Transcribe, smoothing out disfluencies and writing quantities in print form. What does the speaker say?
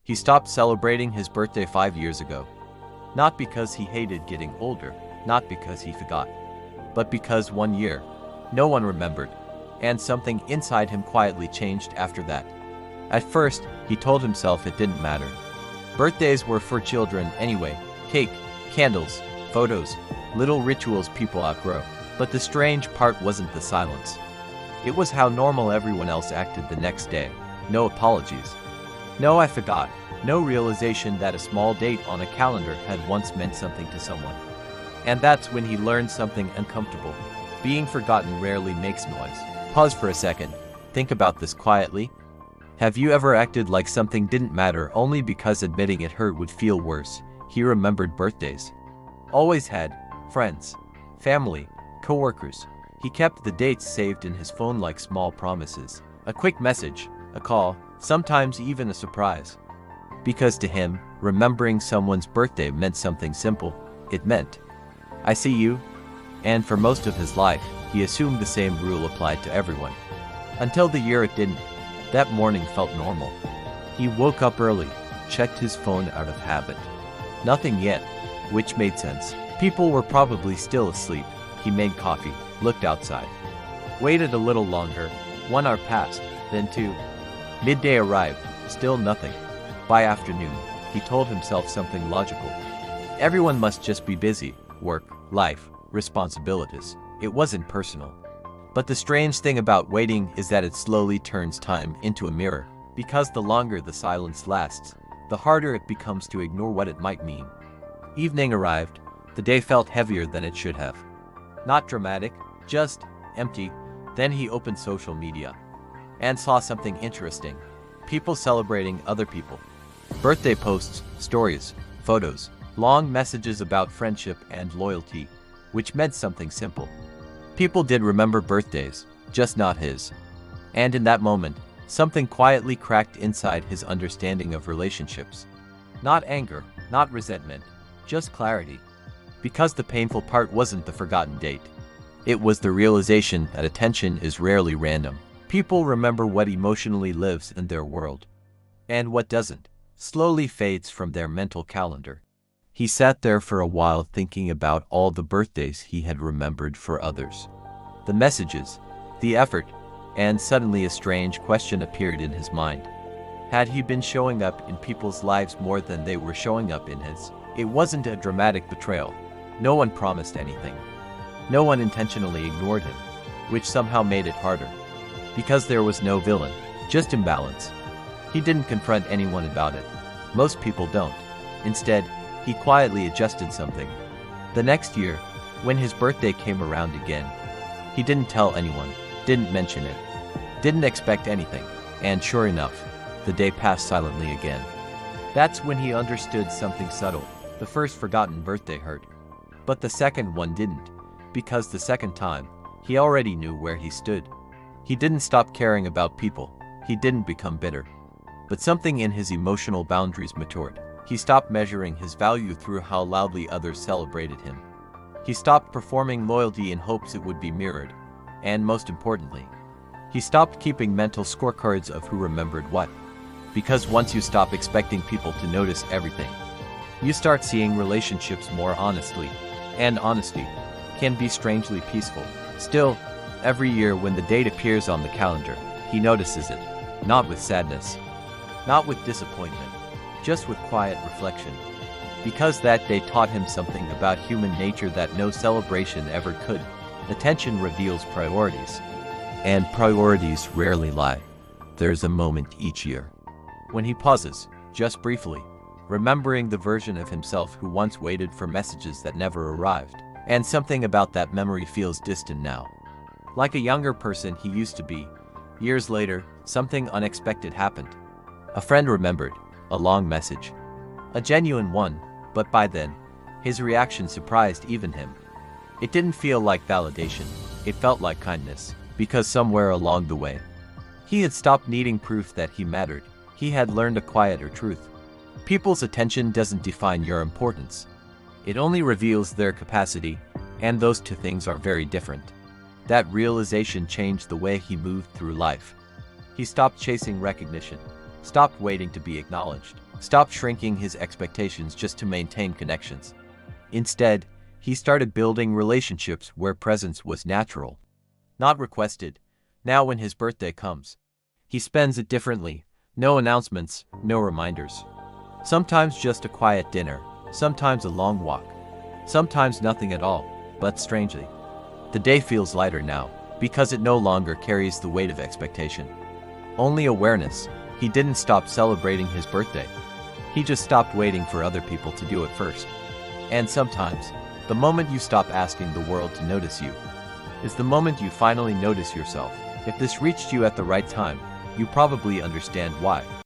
He stopped celebrating his birthday 5 years ago. Not because he hated getting older, not because he forgot, but because one year, no one remembered, and something inside him quietly changed after that. At first, he told himself it didn't matter. Birthdays were for children anyway. Cake, candles, photos, little rituals people outgrow. But the strange part wasn't the silence. It was how normal everyone else acted the next day. No apologies. No "I forgot." No realization that a small date on a calendar had once meant something to someone. And that's when he learned something uncomfortable. Being forgotten rarely makes noise. Pause for a second. Think about this quietly. Have you ever acted like something didn't matter only because admitting it hurt would feel worse? He remembered birthdays. Always had. Friends. Family. Co-workers. He kept the dates saved in his phone like small promises. A quick message. A call. Sometimes even a surprise. Because to him, remembering someone's birthday meant something simple. It meant, "I see you." And for most of his life, he assumed the same rule applied to everyone. Until the year it didn't. That morning felt normal. He woke up early, checked his phone out of habit. Nothing yet, which made sense. People were probably still asleep. He made coffee, looked outside. Waited a little longer. 1 hour passed, then 2. Midday arrived, still nothing. By afternoon, he told himself something logical. Everyone must just be busy. Work, life, responsibilities. It wasn't personal. But the strange thing about waiting is that it slowly turns time into a mirror. Because the longer the silence lasts, the harder it becomes to ignore what it might mean. Evening arrived. The day felt heavier than it should have. Not dramatic, just empty. Then he opened social media and saw something interesting. People celebrating other people. Birthday posts, stories, photos, long messages about friendship and loyalty, which meant something simple. People did remember birthdays, just not his. And in that moment, something quietly cracked inside his understanding of relationships. Not anger, not resentment, just clarity. Because the painful part wasn't the forgotten date. It was the realization that attention is rarely random. People remember what emotionally lives in their world. And what doesn't, slowly fades from their mental calendar. He sat there for a while thinking about all the birthdays he had remembered for others. The messages, the effort, and suddenly a strange question appeared in his mind. Had he been showing up in people's lives more than they were showing up in his? It wasn't a dramatic betrayal. No one promised anything. No one intentionally ignored him, which somehow made it harder. Because there was no villain, just imbalance. He didn't confront anyone about it. Most people don't. Instead, he quietly adjusted something. The next year, when his birthday came around again, he didn't tell anyone, didn't mention it, didn't expect anything, and sure enough, the day passed silently again. That's when he understood something subtle. The first forgotten birthday hurt. But the second one didn't, because the second time, he already knew where he stood. He didn't stop caring about people. He didn't become bitter. But something in his emotional boundaries matured. He stopped measuring his value through how loudly others celebrated him. He stopped performing loyalty in hopes it would be mirrored. And most importantly, he stopped keeping mental scorecards of who remembered what. Because once you stop expecting people to notice everything, you start seeing relationships more honestly. And honesty can be strangely peaceful. Still, every year when the date appears on the calendar, he notices it. Not with sadness. Not with disappointment. Just with quiet reflection. Because that day taught him something about human nature that no celebration ever could. Attention reveals priorities. And priorities rarely lie. There's a moment each year when he pauses, just briefly, remembering the version of himself who once waited for messages that never arrived. And something about that memory feels distant now. Like a younger person he used to be. Years later, something unexpected happened. A friend remembered, a long message. A genuine one, but by then, his reaction surprised even him. It didn't feel like validation, it felt like kindness, because somewhere along the way, he had stopped needing proof that he mattered. He had learned a quieter truth. People's attention doesn't define your importance. It only reveals their capacity, and those two things are very different. That realization changed the way he moved through life. He stopped chasing recognition, stopped waiting to be acknowledged, stopped shrinking his expectations just to maintain connections. Instead, he started building relationships where presence was natural, not requested. Now when his birthday comes, he spends it differently. No announcements, no reminders. Sometimes just a quiet dinner, sometimes a long walk, sometimes nothing at all. But strangely, the day feels lighter now, because it no longer carries the weight of expectation. Only awareness. He didn't stop celebrating his birthday. He just stopped waiting for other people to do it first. And sometimes, the moment you stop asking the world to notice you, is the moment you finally notice yourself. If this reached you at the right time, you probably understand why.